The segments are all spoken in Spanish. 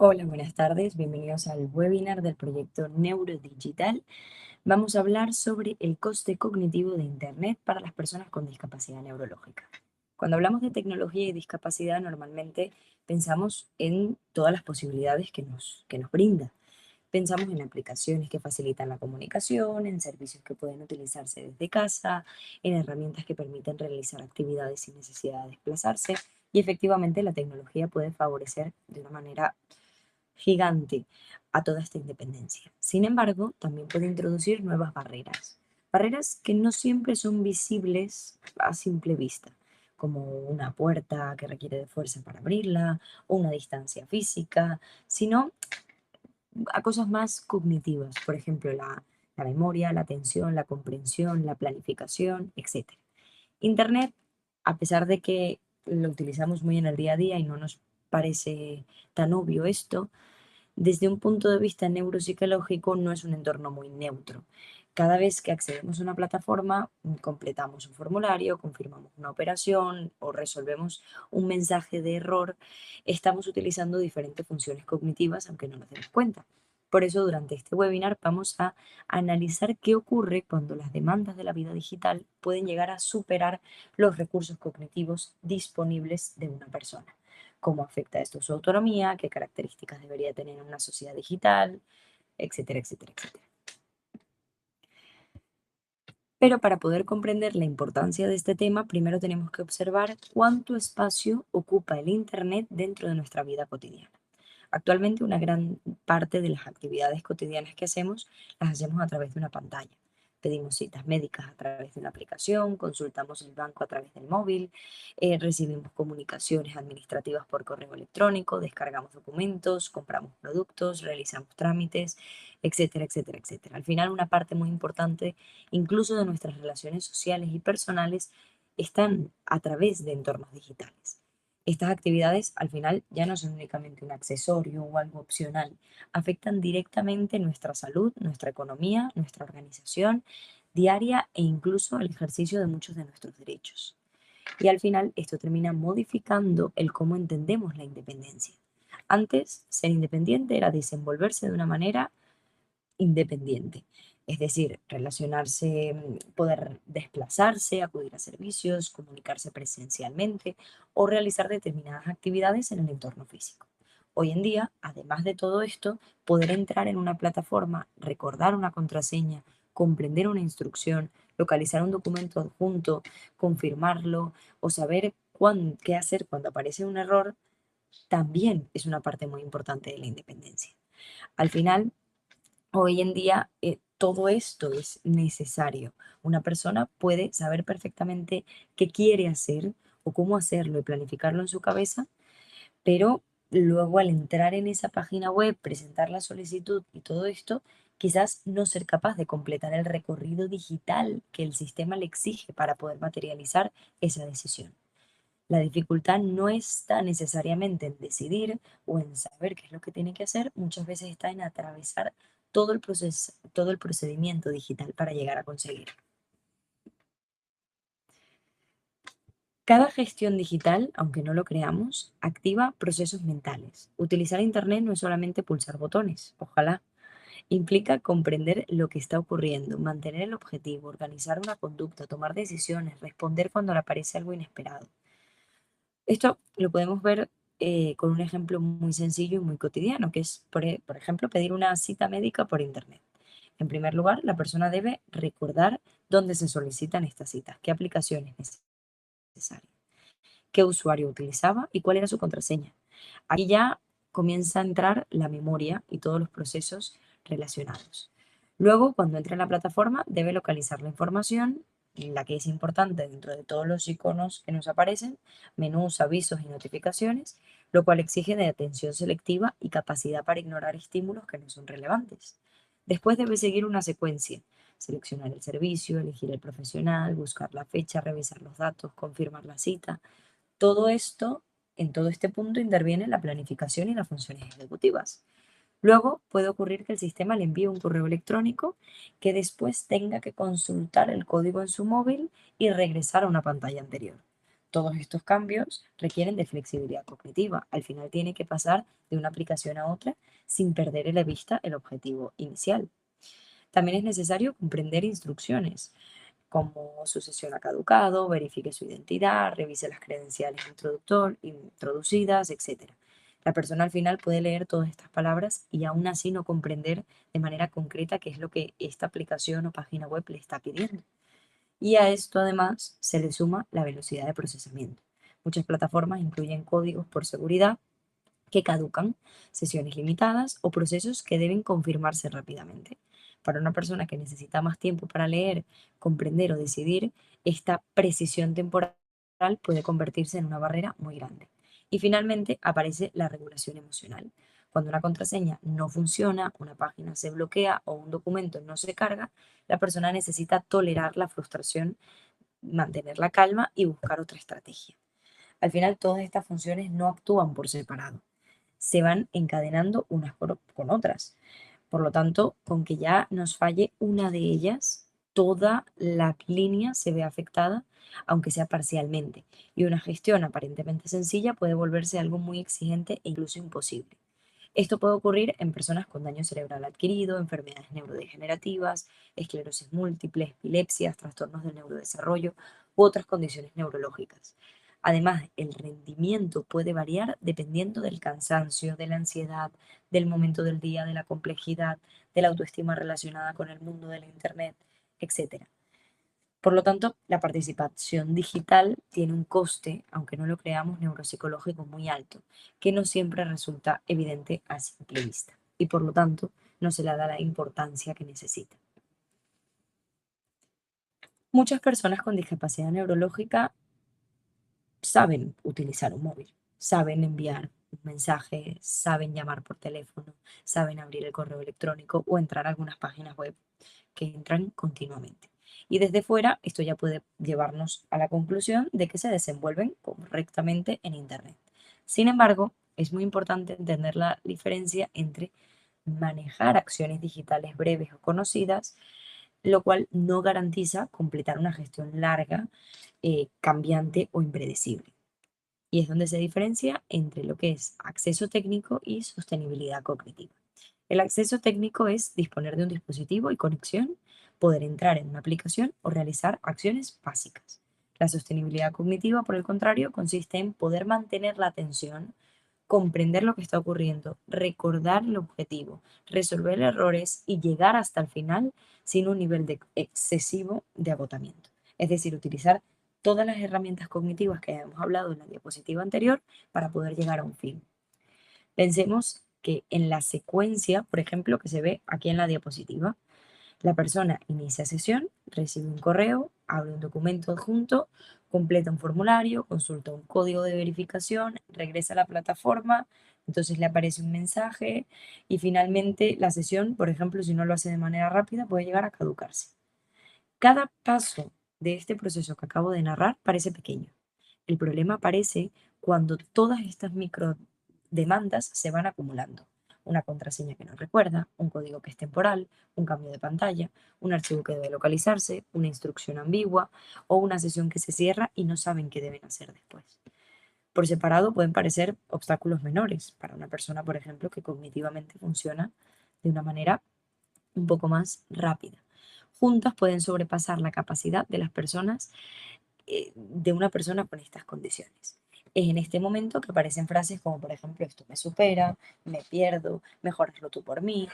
Hola, buenas tardes. Bienvenidos al webinar del proyecto Neurodigital. Vamos a hablar sobre el coste cognitivo de Internet para las personas con discapacidad neurológica. Cuando hablamos de tecnología y discapacidad, normalmente pensamos en todas las posibilidades que nos brinda. Pensamos en aplicaciones que facilitan la comunicación, en servicios que pueden utilizarse desde casa, en herramientas que permiten realizar actividades sin necesidad de desplazarse. Y efectivamente la tecnología puede favorecer de una manera gigante a toda esta independencia. Sin embargo, también puede introducir nuevas barreras que no siempre son visibles a simple vista, como una puerta que requiere de fuerza para abrirla o una distancia física, sino a cosas más cognitivas, por ejemplo, la memoria, la atención, la comprensión, la planificación, etc. Internet, a pesar de que lo utilizamos muy en el día a día y no nos parece tan obvio esto, desde un punto de vista neuropsicológico no es un entorno muy neutro. Cada vez que accedemos a una plataforma, completamos un formulario, confirmamos una operación o resolvemos un mensaje de error, estamos utilizando diferentes funciones cognitivas aunque no nos demos cuenta. Por eso, durante este webinar vamos a analizar qué ocurre cuando las demandas de la vida digital pueden llegar a superar los recursos cognitivos disponibles de una persona. Cómo afecta esto su autonomía, qué características debería tener una sociedad digital, etcétera, etcétera, etcétera. Pero para poder comprender la importancia de este tema, primero tenemos que observar cuánto espacio ocupa el Internet dentro de nuestra vida cotidiana. Actualmente una gran parte de las actividades cotidianas que hacemos las hacemos a través de una pantalla. Pedimos citas médicas a través de una aplicación, consultamos el banco a través del móvil, recibimos comunicaciones administrativas por correo electrónico, descargamos documentos, compramos productos, realizamos trámites, etcétera, etcétera, etcétera. Al final una parte muy importante incluso de nuestras relaciones sociales y personales están a través de entornos digitales. Estas actividades al final ya no son únicamente un accesorio o algo opcional, afectan directamente nuestra salud, nuestra economía, nuestra organización diaria e incluso el ejercicio de muchos de nuestros derechos. Y al final esto termina modificando el cómo entendemos la independencia. Antes, ser independiente era desenvolverse de una manera independiente. Es decir, relacionarse, poder desplazarse, acudir a servicios, comunicarse presencialmente o realizar determinadas actividades en el entorno físico. Hoy en día, además de todo esto, poder entrar en una plataforma, recordar una contraseña, comprender una instrucción, localizar un documento adjunto, confirmarlo o saber qué hacer cuando aparece un error, también es una parte muy importante de la independencia. Al final, hoy en día todo esto es necesario. Una persona puede saber perfectamente qué quiere hacer o cómo hacerlo y planificarlo en su cabeza, pero luego al entrar en esa página web, presentar la solicitud y todo esto, quizás no ser capaz de completar el recorrido digital que el sistema le exige para poder materializar esa decisión. La dificultad no está necesariamente en decidir o en saber qué es lo que tiene que hacer, muchas veces está en atravesar todo el procedimiento digital para llegar a conseguir. Cada gestión digital, aunque no lo creamos, activa procesos mentales. Utilizar Internet no es solamente pulsar botones, ojalá. Implica comprender lo que está ocurriendo, mantener el objetivo, organizar una conducta, tomar decisiones, responder cuando le aparece algo inesperado. Esto lo podemos ver con un ejemplo muy sencillo y muy cotidiano, que es, por ejemplo, pedir una cita médica por Internet. En primer lugar, la persona debe recordar dónde se solicitan estas citas, qué aplicaciones es necesaria, qué usuario utilizaba y cuál era su contraseña. Aquí ya comienza a entrar la memoria y todos los procesos relacionados. Luego, cuando entra en la plataforma, debe localizar la información, la que es importante dentro de todos los iconos que nos aparecen, menús, avisos y notificaciones, lo cual exige de atención selectiva y capacidad para ignorar estímulos que no son relevantes. Después debe seguir una secuencia: seleccionar el servicio, elegir el profesional, buscar la fecha, revisar los datos, confirmar la cita. Todo esto, en todo este punto interviene la planificación y las funciones ejecutivas. Luego puede ocurrir que el sistema le envíe un correo electrónico que después tenga que consultar el código en su móvil y regresar a una pantalla anterior. Todos estos cambios requieren de flexibilidad cognitiva. Al final tiene que pasar de una aplicación a otra sin perder de vista el objetivo inicial. También es necesario comprender instrucciones, como su sesión ha caducado, verifique su identidad, revise las credenciales introducidas, etc. La persona al final puede leer todas estas palabras y aún así no comprender de manera concreta qué es lo que esta aplicación o página web le está pidiendo. Y a esto además se le suma la velocidad de procesamiento. Muchas plataformas incluyen códigos por seguridad que caducan, sesiones limitadas o procesos que deben confirmarse rápidamente. Para una persona que necesita más tiempo para leer, comprender o decidir, esta precisión temporal puede convertirse en una barrera muy grande. Y finalmente aparece la regulación emocional. Cuando una contraseña no funciona, una página se bloquea o un documento no se carga, la persona necesita tolerar la frustración, mantener la calma y buscar otra estrategia. Al final, todas estas funciones no actúan por separado, se van encadenando unas con otras. Por lo tanto, con que ya nos falle una de ellas, toda la línea se ve afectada, aunque sea parcialmente, y una gestión aparentemente sencilla puede volverse algo muy exigente e incluso imposible. Esto puede ocurrir en personas con daño cerebral adquirido, enfermedades neurodegenerativas, esclerosis múltiple, epilepsias, trastornos del neurodesarrollo u otras condiciones neurológicas. Además, el rendimiento puede variar dependiendo del cansancio, de la ansiedad, del momento del día, de la complejidad, de la autoestima relacionada con el mundo del Internet, etc. Por lo tanto, la participación digital tiene un coste, aunque no lo creamos, neuropsicológico muy alto, que no siempre resulta evidente a simple vista y por lo tanto no se le da la importancia que necesita. Muchas personas con discapacidad neurológica saben utilizar un móvil, saben enviar un mensaje, saben llamar por teléfono, saben abrir el correo electrónico o entrar a algunas páginas web que entran continuamente. Y desde fuera, esto ya puede llevarnos a la conclusión de que se desenvuelven correctamente en Internet. Sin embargo, es muy importante entender la diferencia entre manejar acciones digitales breves o conocidas, lo cual no garantiza completar una gestión larga, cambiante o impredecible. Y es donde se diferencia entre lo que es acceso técnico y sostenibilidad cognitiva. El acceso técnico es disponer de un dispositivo y conexión, poder entrar en una aplicación o realizar acciones básicas. La sostenibilidad cognitiva, por el contrario, consiste en poder mantener la atención, comprender lo que está ocurriendo, recordar el objetivo, resolver errores y llegar hasta el final sin un nivel excesivo de agotamiento. Es decir, utilizar todas las herramientas cognitivas que hemos hablado en la diapositiva anterior para poder llegar a un fin. Pensemos que en la secuencia, por ejemplo, que se ve aquí en la diapositiva, la persona inicia sesión, recibe un correo, abre un documento adjunto, completa un formulario, consulta un código de verificación, regresa a la plataforma, entonces le aparece un mensaje y finalmente la sesión, por ejemplo, si no lo hace de manera rápida, puede llegar a caducarse. Cada paso de este proceso que acabo de narrar parece pequeño. El problema aparece cuando todas estas micro demandas se van acumulando. Una contraseña que no recuerda, un código que es temporal, un cambio de pantalla, un archivo que debe localizarse, una instrucción ambigua o una sesión que se cierra y no saben qué deben hacer después. Por separado pueden parecer obstáculos menores para una persona, por ejemplo, que cognitivamente funciona de una manera un poco más rápida. Juntas pueden sobrepasar la capacidad de las personas, de una persona con estas condiciones. Es en este momento que aparecen frases como, por ejemplo, esto me supera, me pierdo, mejor hazlo tú por mí,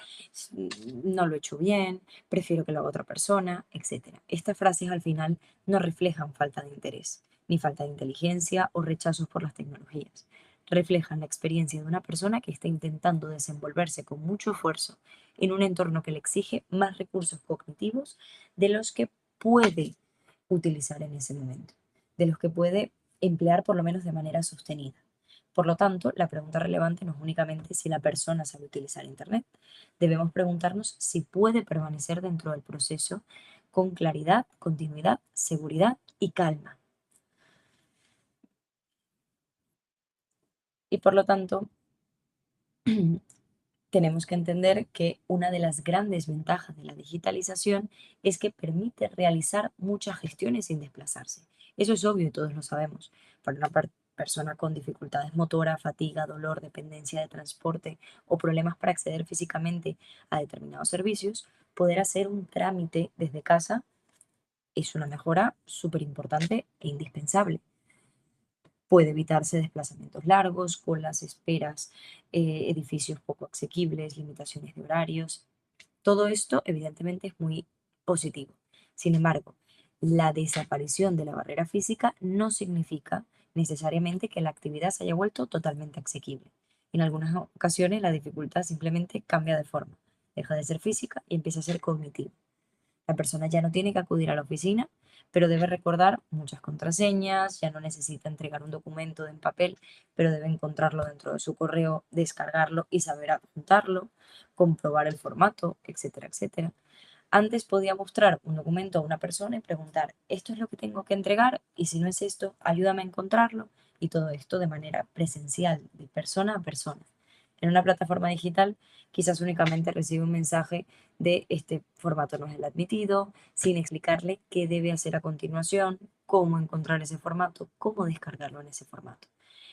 no lo he hecho bien, prefiero que lo haga otra persona, etc. Estas frases al final no reflejan falta de interés, ni falta de inteligencia o rechazos por las tecnologías. Reflejan la experiencia de una persona que está intentando desenvolverse con mucho esfuerzo en un entorno que le exige más recursos cognitivos de los que puede utilizar en ese momento, de los que puede emplear por lo menos de manera sostenida. Por lo tanto, la pregunta relevante no es únicamente si la persona sabe utilizar Internet, debemos preguntarnos si puede permanecer dentro del proceso con claridad, continuidad, seguridad y calma. Y por lo tanto, tenemos que entender que una de las grandes ventajas de la digitalización es que permite realizar muchas gestiones sin desplazarse. Eso es obvio y todos lo sabemos. Para una persona con dificultades motoras, fatiga, dolor, dependencia de transporte o problemas para acceder físicamente a determinados servicios, poder hacer un trámite desde casa es una mejora súper importante e indispensable. Puede evitarse desplazamientos largos, colas, esperas, edificios poco asequibles, limitaciones de horarios. Todo esto, evidentemente, es muy positivo. Sin embargo, la desaparición de la barrera física no significa necesariamente que la actividad se haya vuelto totalmente asequible. En algunas ocasiones, la dificultad simplemente cambia de forma, deja de ser física y empieza a ser cognitiva. La persona ya no tiene que acudir a la oficina, pero debe recordar muchas contraseñas, ya no necesita entregar un documento en papel, pero debe encontrarlo dentro de su correo, descargarlo y saber adjuntarlo, comprobar el formato, etcétera, etcétera. Antes podía mostrar un documento a una persona y preguntar, ¿esto es lo que tengo que entregar? Y si no es esto, ayúdame a encontrarlo. Y todo esto de manera presencial, de persona a persona. En una plataforma digital, quizás únicamente recibe un mensaje de este formato no es el admitido, sin explicarle qué debe hacer a continuación, cómo encontrar ese formato, cómo descargarlo en ese formato.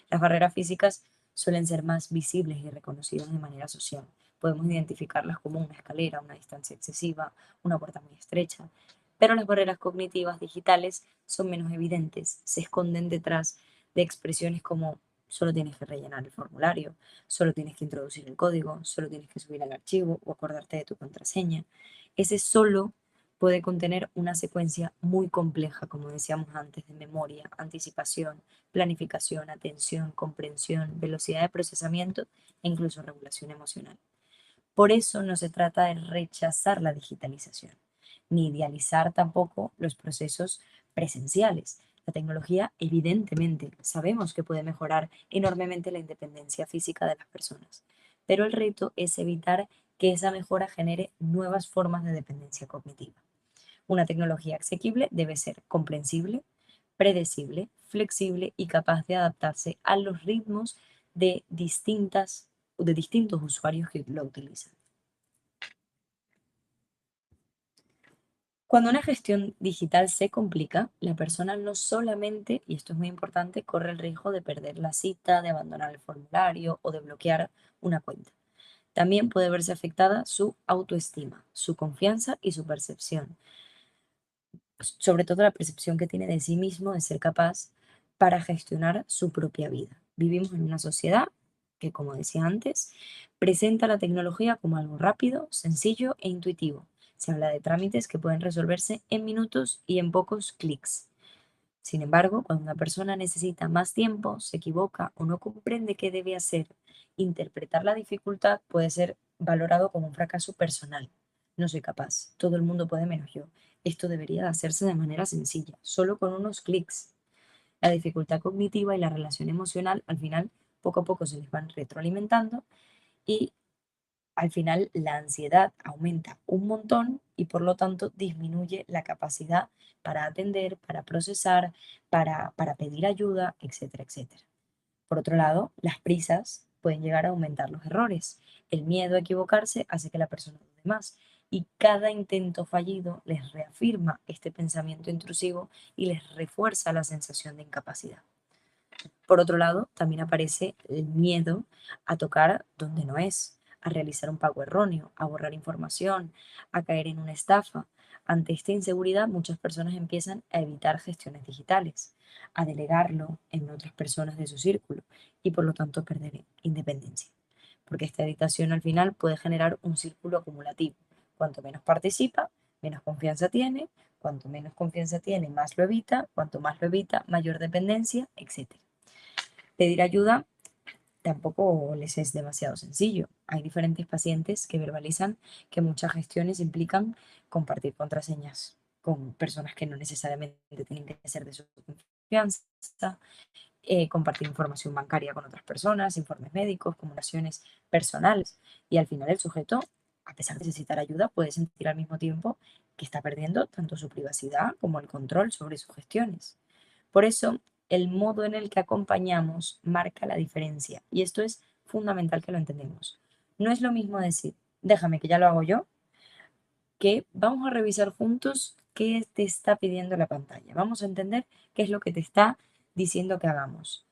Las barreras físicas suelen ser más visibles y reconocidas de manera social. Podemos identificarlas como una escalera, una distancia excesiva, una puerta muy estrecha, pero las barreras cognitivas digitales son menos evidentes, se esconden detrás de expresiones como solo tienes que rellenar el formulario, solo tienes que introducir el código, solo tienes que subir el archivo o acordarte de tu contraseña. Ese solo puede contener una secuencia muy compleja, como decíamos antes, de memoria, anticipación, planificación, atención, comprensión, velocidad de procesamiento e incluso regulación emocional. Por eso no se trata de rechazar la digitalización, ni idealizar tampoco los procesos presenciales. La tecnología, evidentemente, sabemos que puede mejorar enormemente la independencia física de las personas, pero el reto es evitar que esa mejora genere nuevas formas de dependencia cognitiva. Una tecnología asequible debe ser comprensible, predecible, flexible y capaz de adaptarse a los ritmos de distintos usuarios que lo utilizan. Cuando una gestión digital se complica, la persona no solamente, y esto es muy importante, corre el riesgo de perder la cita, de abandonar el formulario o de bloquear una cuenta. También puede verse afectada su autoestima, su confianza y su percepción, sobre todo la percepción que tiene de sí mismo de ser capaz para gestionar su propia vida. Vivimos en una sociedad que, como decía antes, presenta la tecnología como algo rápido, sencillo e intuitivo. Se habla de trámites que pueden resolverse en minutos y en pocos clics. Sin embargo, cuando una persona necesita más tiempo, se equivoca o no comprende qué debe hacer, interpretar la dificultad puede ser valorado como un fracaso personal. No soy capaz, todo el mundo puede menos yo. Esto debería de hacerse de manera sencilla, solo con unos clics. La dificultad cognitiva y la relación emocional al final poco a poco se les van retroalimentando y al final la ansiedad aumenta un montón y por lo tanto disminuye la capacidad para atender, para procesar, para pedir ayuda, etcétera, etcétera. Por otro lado, las prisas pueden llegar a aumentar los errores. El miedo a equivocarse hace que la persona dude más y cada intento fallido les reafirma este pensamiento intrusivo y les refuerza la sensación de incapacidad. Por otro lado, también aparece el miedo a tocar donde no es, a realizar un pago erróneo, a borrar información, a caer en una estafa. Ante esta inseguridad, muchas personas empiezan a evitar gestiones digitales, a delegarlo en otras personas de su círculo y por lo tanto perder independencia. Porque esta evitación al final puede generar un círculo acumulativo. Cuanto menos participa, menos confianza tiene, cuanto menos confianza tiene, más lo evita, cuanto más lo evita, mayor dependencia, etc. Pedir ayuda tampoco les es demasiado sencillo. Hay diferentes pacientes que verbalizan que muchas gestiones implican compartir contraseñas con personas que no necesariamente tienen que ser de su confianza, compartir información bancaria con otras personas, informes médicos, comunicaciones personales. Y al final el sujeto, a pesar de necesitar ayuda, puede sentir al mismo tiempo que está perdiendo tanto su privacidad como el control sobre sus gestiones. Por eso, el modo en el que acompañamos marca la diferencia y esto es fundamental que lo entendamos. No es lo mismo decir, déjame que ya lo hago yo, que vamos a revisar juntos qué te está pidiendo la pantalla. Vamos a entender qué es lo que te está diciendo que hagamos.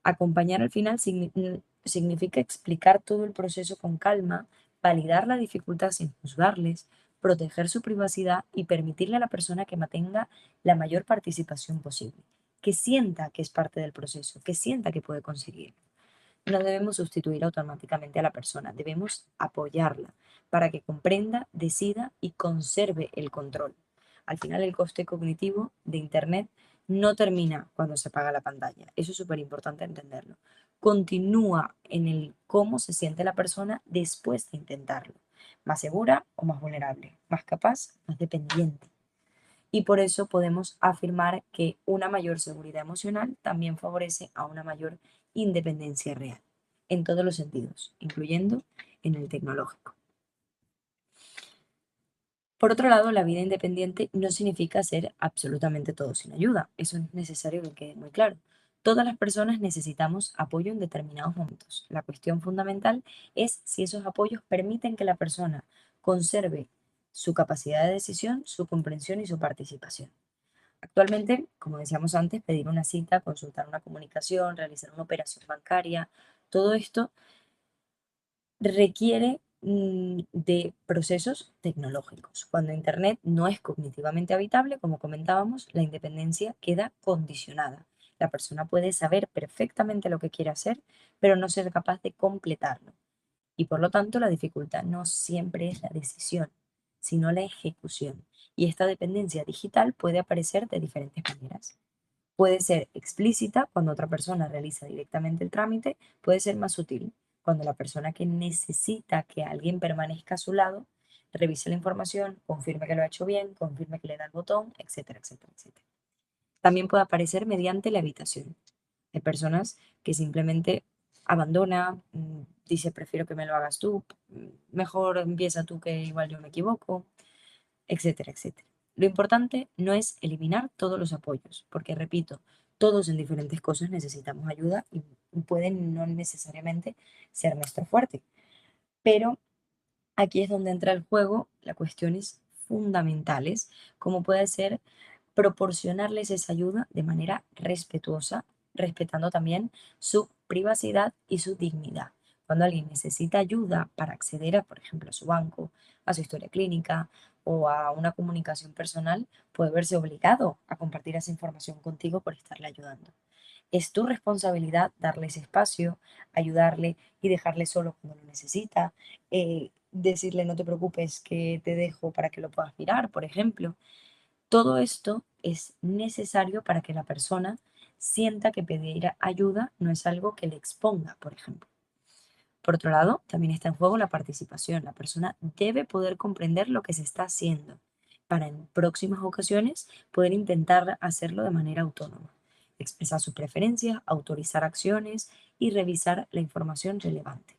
Acompañar al final significa explicar todo el proceso con calma, validar la dificultad sin juzgarles, proteger su privacidad y permitirle a la persona que mantenga la mayor participación posible, que sienta que es parte del proceso, que sienta que puede conseguirlo. No debemos sustituir automáticamente a la persona, debemos apoyarla para que comprenda, decida y conserve el control. Al final, el coste cognitivo de Internet no termina cuando se apaga la pantalla. Eso es súper importante entenderlo. Continúa en el cómo se siente la persona después de intentarlo. Más segura o más vulnerable, más capaz, más dependiente. Y por eso podemos afirmar que una mayor seguridad emocional también favorece a una mayor independencia real, en todos los sentidos, incluyendo en el tecnológico. Por otro lado, la vida independiente no significa hacer absolutamente todo sin ayuda. Eso es necesario que quede muy claro. Todas las personas necesitamos apoyo en determinados momentos. La cuestión fundamental es si esos apoyos permiten que la persona conserve su capacidad de decisión, su comprensión y su participación. Actualmente, como decíamos antes, pedir una cita, consultar una comunicación, realizar una operación bancaria, todo esto requiere de procesos tecnológicos. Cuando Internet no es cognitivamente habitable, como comentábamos, la independencia queda condicionada. La persona puede saber perfectamente lo que quiere hacer, pero no ser capaz de completarlo. Y por lo tanto, la dificultad no siempre es la decisión, sino la ejecución. Y esta dependencia digital puede aparecer de diferentes maneras. Puede ser explícita cuando otra persona realiza directamente el trámite, puede ser más sutil cuando la persona que necesita que alguien permanezca a su lado revise la información, confirme que lo ha hecho bien, confirme que le da el botón, etcétera, etcétera, etcétera. También puede aparecer mediante la evitación. Hay personas que simplemente abandona, dice prefiero que me lo hagas tú, mejor empieza tú que igual yo me equivoco, etcétera, etcétera. Lo importante no es eliminar todos los apoyos, porque repito, todos en diferentes cosas necesitamos ayuda y pueden no necesariamente ser nuestro fuerte. Pero aquí es donde entra el juego las cuestiones fundamentales, como puede ser proporcionarles esa ayuda de manera respetuosa, respetando también su privacidad y su dignidad. Cuando alguien necesita ayuda para acceder a, por ejemplo, a su banco, a su historia clínica o a una comunicación personal, puede verse obligado a compartir esa información contigo por estarle ayudando. Es tu responsabilidad darle ese espacio, ayudarle y dejarle solo cuando lo necesita, decirle no te preocupes que te dejo para que lo puedas mirar, por ejemplo. Todo esto es necesario para que la persona sienta que pedir ayuda no es algo que le exponga, por ejemplo. Por otro lado, también está en juego la participación. La persona debe poder comprender lo que se está haciendo para en próximas ocasiones poder intentar hacerlo de manera autónoma, expresar sus preferencias, autorizar acciones y revisar la información relevante.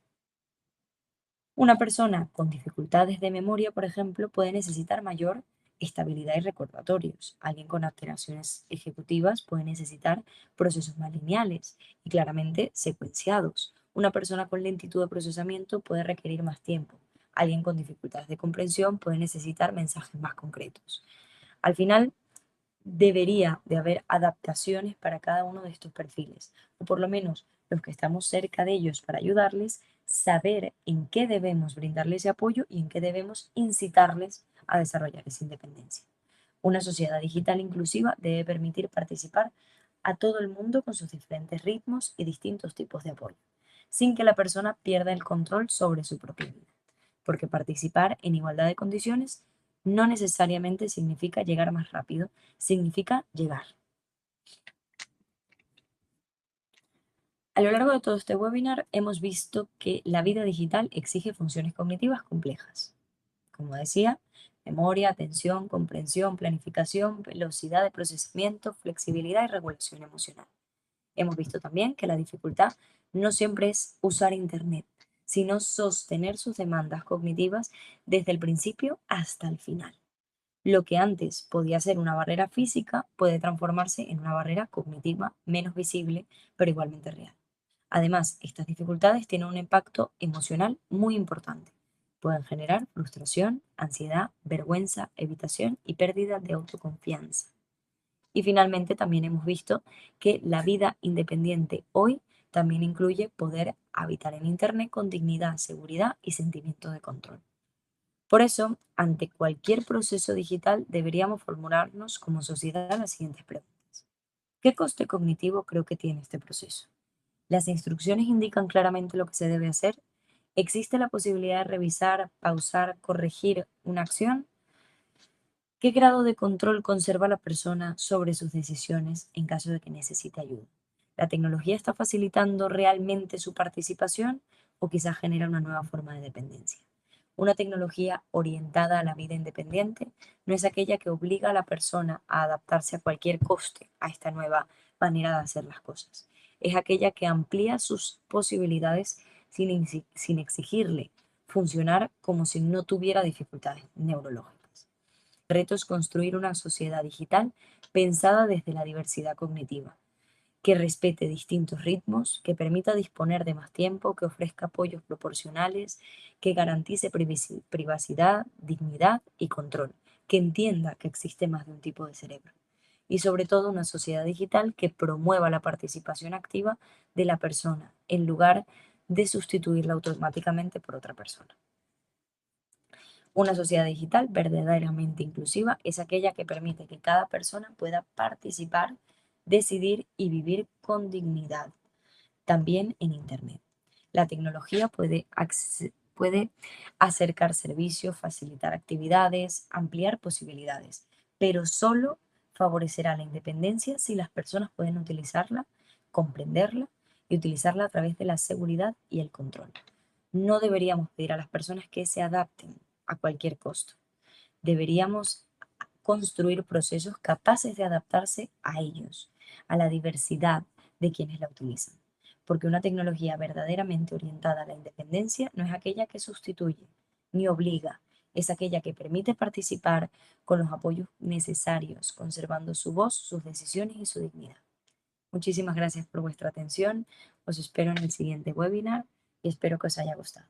Una persona con dificultades de memoria, por ejemplo, puede necesitar mayor estabilidad y recordatorios. Alguien con alteraciones ejecutivas puede necesitar procesos más lineales y claramente secuenciados. Una persona con lentitud de procesamiento puede requerir más tiempo. Alguien con dificultades de comprensión puede necesitar mensajes más concretos. Al final, debería de haber adaptaciones para cada uno de estos perfiles, o por lo menos los que estamos cerca de ellos para ayudarles, saber en qué debemos brindarles ese apoyo y en qué debemos incitarles a desarrollar esa independencia. Una sociedad digital inclusiva debe permitir participar a todo el mundo con sus diferentes ritmos y distintos tipos de apoyo, sin que la persona pierda el control sobre su propia vida. Porque participar en igualdad de condiciones no necesariamente significa llegar más rápido, significa llegar. A lo largo de todo este webinar hemos visto que la vida digital exige funciones cognitivas complejas. Como decía, memoria, atención, comprensión, planificación, velocidad de procesamiento, flexibilidad y regulación emocional. Hemos visto también que la dificultad no siempre es usar Internet, sino sostener sus demandas cognitivas desde el principio hasta el final. Lo que antes podía ser una barrera física puede transformarse en una barrera cognitiva menos visible, pero igualmente real. Además, estas dificultades tienen un impacto emocional muy importante. Pueden generar frustración, ansiedad, vergüenza, evitación y pérdida de autoconfianza. Y finalmente también hemos visto que la vida independiente hoy también incluye poder habitar en Internet con dignidad, seguridad y sentimiento de control. Por eso, ante cualquier proceso digital deberíamos formularnos como sociedad las siguientes preguntas. ¿Qué coste cognitivo creo que tiene este proceso? ¿Las instrucciones indican claramente lo que se debe hacer? ¿Existe la posibilidad de revisar, pausar, corregir una acción? ¿Qué grado de control conserva la persona sobre sus decisiones en caso de que necesite ayuda? ¿La tecnología está facilitando realmente su participación o quizás genera una nueva forma de dependencia? Una tecnología orientada a la vida independiente no es aquella que obliga a la persona a adaptarse a cualquier coste a esta nueva manera de hacer las cosas. Es aquella que amplía sus posibilidades sin exigirle funcionar como si no tuviera dificultades neurológicas. El reto es construir una sociedad digital pensada desde la diversidad cognitiva, que respete distintos ritmos, que permita disponer de más tiempo, que ofrezca apoyos proporcionales, que garantice privacidad, dignidad y control, que entienda que existe más de un tipo de cerebro. Y sobre todo una sociedad digital que promueva la participación activa de la persona en lugar de sustituirla automáticamente por otra persona. Una sociedad digital verdaderamente inclusiva es aquella que permite que cada persona pueda participar, decidir y vivir con dignidad, también en Internet. La tecnología puede acercar servicios, facilitar actividades, ampliar posibilidades, pero solo favorecerá la independencia si las personas pueden utilizarla, comprenderla y utilizarla a través de la seguridad y el control. No deberíamos pedir a las personas que se adapten a cualquier costo. Deberíamos construir procesos capaces de adaptarse a ellos, a la diversidad de quienes la utilizan. Porque una tecnología verdaderamente orientada a la independencia no es aquella que sustituye ni obliga, es aquella que permite participar con los apoyos necesarios, conservando su voz, sus decisiones y su dignidad. Muchísimas gracias por vuestra atención. Os espero en el siguiente webinar y espero que os haya gustado.